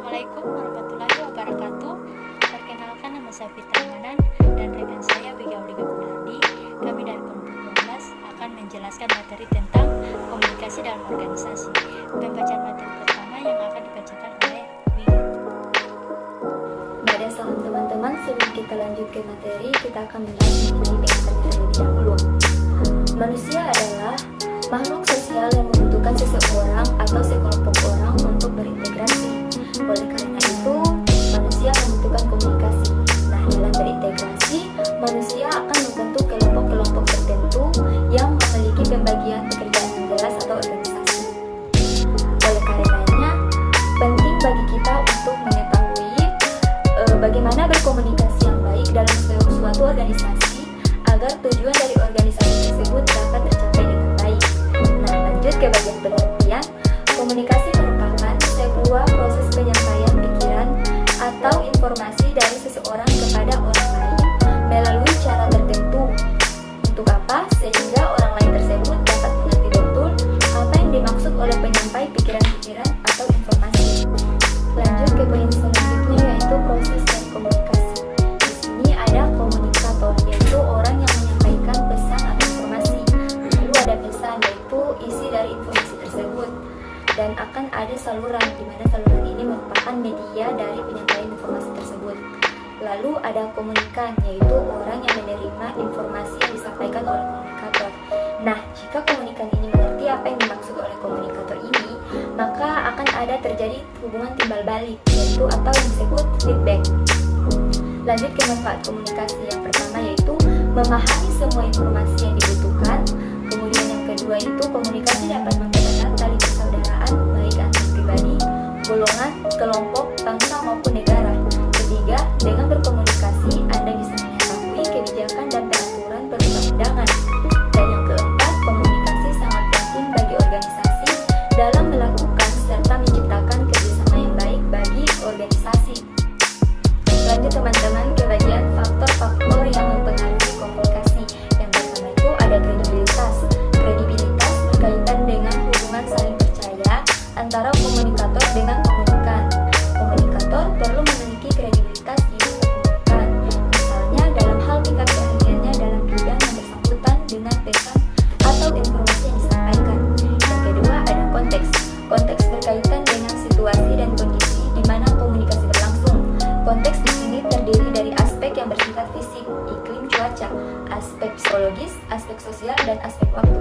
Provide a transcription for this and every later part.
Assalamualaikum warahmatullahi wabarakatuh. Perkenalkan, nama saya Fitra Manan dan rekan saya Wiga Auliga Gunardi. Kami dari kelompok 12 akan menjelaskan materi tentang komunikasi dalam organisasi. Pembacaan materi pertama yang akan dibacakan oleh Wiga. Pada salam teman-teman, sebelum kita lanjut ke materi, kita akan membahas mengenai pengantar terlebih dahulu. Manusia adalah makhluk sosial yang membutuhkan seseorang atau sekelompok orang untuk berintegrasi. Oleh karena itu, manusia membutuhkan komunikasi. Nah, dalam berintegrasi, manusia akan membentuk kelompok-kelompok tertentu yang memiliki pembagian pekerjaan yang jelas atau organisasi. Oleh karenanya, penting bagi kita untuk mengetahui bagaimana berkomunikasi yang baik dalam suatu organisasi agar tujuan dari organisasi tersebut dapat tercapai dengan baik. Nah, lanjut ke bagian pengertian. Komunikasi merupakan sebuah proses penyampaian pikiran atau informasi dari seseorang kepada orang lain melalui cara tertentu. Untuk apa? Sehingga orang lain tersebut dapat mengerti betul apa yang dimaksud oleh penyampai pikiran-pikiran atau informasi. Lanjut ke poin selanjutnya, yaitu proses dan komunikasi. Di sini ada komunikator, yaitu orang yang menyampaikan pesan atau informasi. Lalu ada pesan, yaitu isi dari informasi tersebut. Dan akan ada saluran, di mana saluran ini merupakan media dari penyampaian informasi tersebut. Lalu ada komunikan, yaitu orang yang menerima informasi yang disampaikan oleh komunikator. Nah, jika komunikan ini mengerti apa yang dimaksud oleh komunikator ini, maka akan ada terjadi hubungan timbal balik, yaitu atau yang disebut feedback. Lanjut ke manfaat komunikasi. Yang pertama yaitu memahami semua informasi yang dibutuhkan. Kemudian yang kedua itu komunikasi dapat mempererat tali persaudaraan baik antar pribadi, golongan, kelompok, bangsa maupun negara. Ketiga, dengan berkomunikasi Anda bisa mengetahui kebijakan dan peraturan perundang-undangan. Dan yang keempat, komunikasi sangat penting bagi organisasi dalam melakukan serta menciptakan kerjasama yang baik bagi organisasi. Lanjut teman-teman ke bagian faktor-faktor yang mempengaruhi komunikasi. Yang pertama itu ada kredibilitas. Kredibilitas berkaitan dengan hubungan saling percaya antara komunikator dengan komunikan. Komunikator perlu memiliki kredibilitas di komunikan. Misalnya dalam hal tingkat keahliannya dalam bidang yang bersangkutan dengan pesan atau informasi yang disampaikan. Yang kedua ada konteks. Konteks berkaitan dengan situasi dan kondisi di mana komunikasi berlangsung. Konteks di sini terdiri dari aspek yang bersifat fisik, iklim cuaca, aspek psikologis, aspek sosial, dan aspek waktu.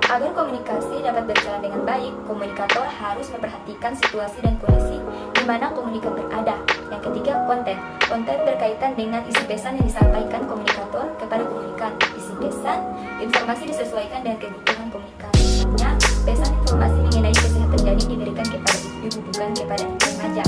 Agar komunikasi dapat berjalan dengan baik, komunikator harus memperhatikan situasi dan kondisi di mana komunikan berada. Yang ketiga, konten. Konten berkaitan dengan isi pesan yang disampaikan komunikator kepada komunikan. Isi pesan, informasi disesuaikan dengan kebutuhan komunikan. Misalnya, pesan informasi mengenai kesehatan janin diberikan kepada ibu bukan kepada remaja.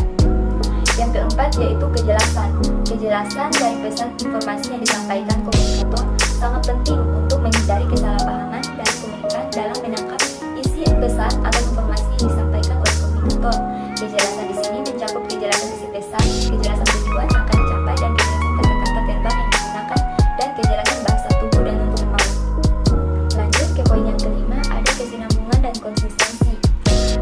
Yang keempat yaitu kejelasan. Kejelasan dari pesan informasi yang disampaikan komunikator sangat penting untuk menghindari kesalahpahaman dari komunikan dalam menangkap isi pesan atau informasi yang disampaikan oleh komunikator. Kejelasan di sini mencakup kejelasan isi pesan, kejelasan tujuan yang akan dicapai, dan kejelasan kata-kata verbal yang digunakan, dan kejelasan bahasa tubuh dan nutur malu. Lanjut ke poin yang kelima, ada kesinambungan dan konsistensi.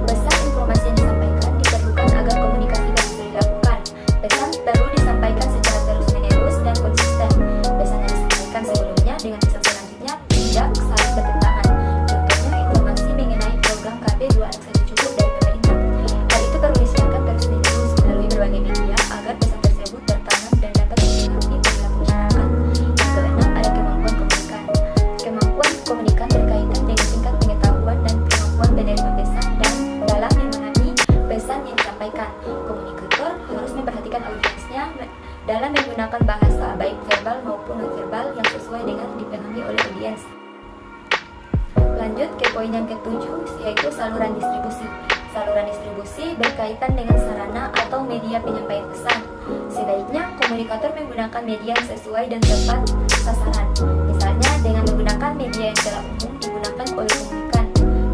Pesan informasi yang disampaikan diperlukan agar komunikasi dapat dilakukan. Pesan perlu disampaikan secara terus-menerus dan konsisten. Pesan yang disampaikan sebelumnya dengan pesan selanjutnya tidak saling bertentangan. Contohnya informasi mengenai program KB 2 anak saja cukup dari pemerintah. Hal itu perlu disiarkan terus-menerus melalui berbagai media agar pesan tersebut bertanam dan dapat mempengaruhi perilaku masyarakat. Yang keenam ada kemampuan komunikan. Kemampuan komunikan berkaitan dengan tingkat pengetahuan dan kemampuan penerima pesan dan dalam memahami pesan yang disampaikan. Komunikator harus memperhatikan audiensnya dalam menggunakan bahasa baik verbal maupun non-verbal yang sesuai dengan dipahami oleh audiens. Lanjut ke poin yang ketujuh, yaitu saluran distribusi. Saluran distribusi berkaitan dengan sarana atau media penyampaian pesan. Sebaiknya komunikator menggunakan media yang sesuai dan tepat sasaran. Misalnya dengan menggunakan media yang telah umum digunakan oleh komunikan.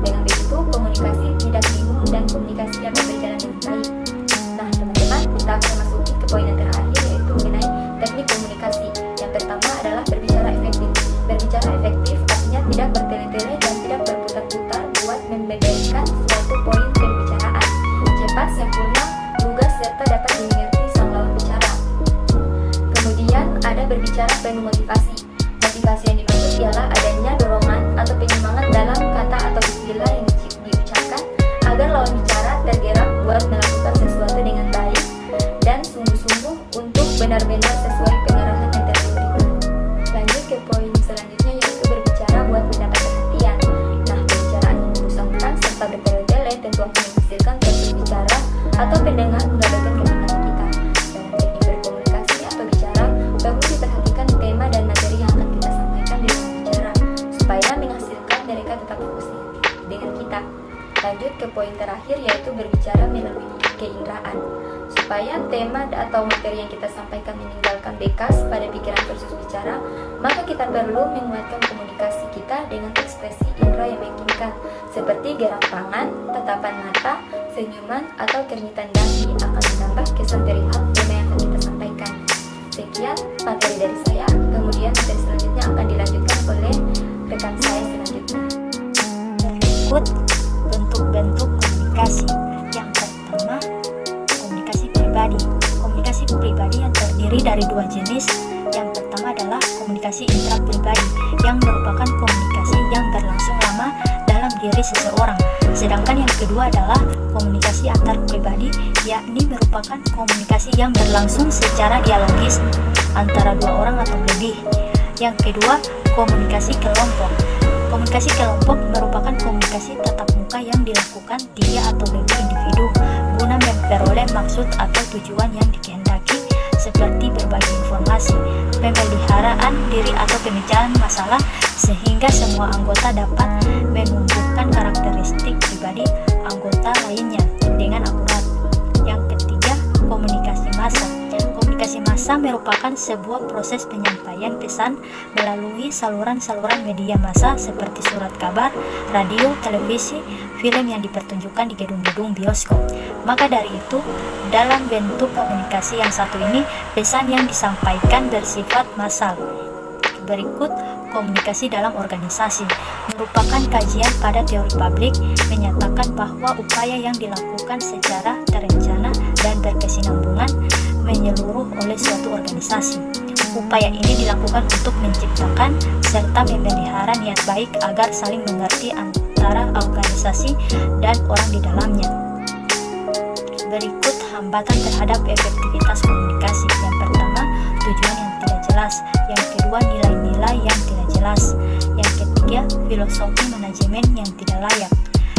Dengan begitu komunikasi tidak bingung dan komunikasi dapat berjalan dengan baik. Nah teman-teman, kita akan memasuki ke poin yang terakhir, yaitu mengenai teknik komunikasi. Yang pertama adalah berbicara efektif. Berbicara efektif artinya tidak bertele-tele dan tidak berputar-putar buat membeberkan suatu poin pembicaraan. Cepat, sempurna, lugas, serta dapat dimengerti sang lawan bicara. Kemudian ada berbicara penuh motivasi. Motivasi yang dimaksud ialah adanya dorongan atau penyemangat dalam kata atau istilah yang diucapkan agar lawan bicara tergerak buat melakukan sesuatu dengan baik dan sungguh-sungguh untuk benar-benar sesuai pengarahan yang telah diberikan. Lanjut ke poin selanjutnya, yaitu berbicara buat mendapat perhatian. Nah, pembicaraan yang membosankan serta bertele-tele tentu akan menghasilkan proses bicara atau pendengar mengabaikan kemenangan kita. Dalam teknik berkomunikasi atau bicara, perlu diperhatikan tema dan materi yang akan kita sampaikan di dalam bicara, supaya menghasilkan mereka tetap fokus dengan kita. Lanjut ke poin terakhir, yaitu berbicara melalui keinderaan. Supaya tema atau materi yang kita sampaikan meninggalkan bekas pada pikiran versus bicara, maka kita perlu menguatkan komunikasi kita dengan ekspresi indera yang meyakinkan, seperti gerak tangan, tatapan mata, senyuman, atau kermitan dahi akan menambah kesan terlihat tema yang akan kita sampaikan. Sekian materi dari saya, kemudian materi selanjutnya akan dilanjutkan oleh rekan saya selanjutnya. Berikut bentuk-bentuk komunikasi. Yang pertama, komunikasi pribadi. Komunikasi pribadi yang terdiri dari dua jenis. Yang pertama adalah komunikasi intrapribadi, yang merupakan komunikasi yang berlangsung lama dalam diri seseorang. Sedangkan yang kedua adalah komunikasi antar pribadi, yakni merupakan komunikasi yang berlangsung secara dialogis antara dua orang atau lebih. Yang kedua, komunikasi kelompok. Komunikasi kelompok merupakan komunikasi tatap muka yang dilakukan 3 atau lebih individu guna memperoleh maksud atau tujuan yang dikehendaki, seperti berbagi informasi, pemeliharaan diri atau pemecahan masalah, sehingga semua anggota dapat menunjukkan karakteristik pribadi anggota lainnya dengan akurat. Yang ketiga, komunikasi massa. Komunikasi massa merupakan sebuah proses penyampaian pesan melalui saluran-saluran media massa seperti surat kabar, radio, televisi, film yang dipertunjukkan di gedung-gedung bioskop. Maka dari itu, dalam bentuk komunikasi yang satu ini, pesan yang disampaikan bersifat massal. Berikut komunikasi dalam organisasi merupakan kajian pada teori publik, menyatakan bahwa upaya yang dilakukan secara terencana dan berkesinambungan menyeluruh oleh suatu organisasi. Upaya ini dilakukan untuk menciptakan serta memelihara niat baik agar saling mengerti antara organisasi dan orang di dalamnya. Berikut hambatan terhadap efektivitas komunikasi. Yang pertama, tujuan yang tidak jelas. Yang kedua, nilai-nilai yang tidak jelas. Yang ketiga, filosofi manajemen yang tidak layak.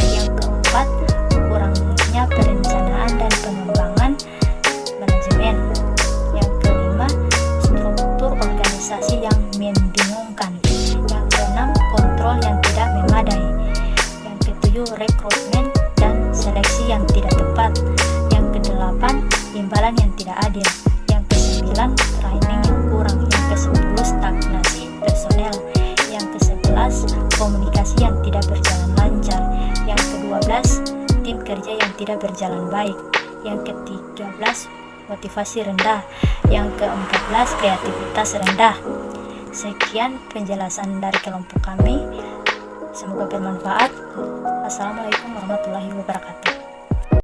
Yang keempat, kurangnya perencanaan dan pengembangan manajemen. Yang kelima, struktur organisasi yang membingungkan. Yang keenam, kontrol yang tidak memadai. Yang ketujuh, rekrutmen dan seleksi yang tidak tepat. Yang kedelapan, imbalan yang tidak adil. Yang kesembilan, training yang kurang. Yang kesepuluh, stagnasi personel. Yang kesebelas, komunikasi yang tidak berjalan lancar. Yang ke-12, tim kerja yang tidak berjalan baik. Yang ke-13, motivasi rendah. Yang ke-14, kreativitas rendah. Sekian penjelasan dari kelompok kami. Semoga bermanfaat. Assalamualaikum warahmatullahi wabarakatuh.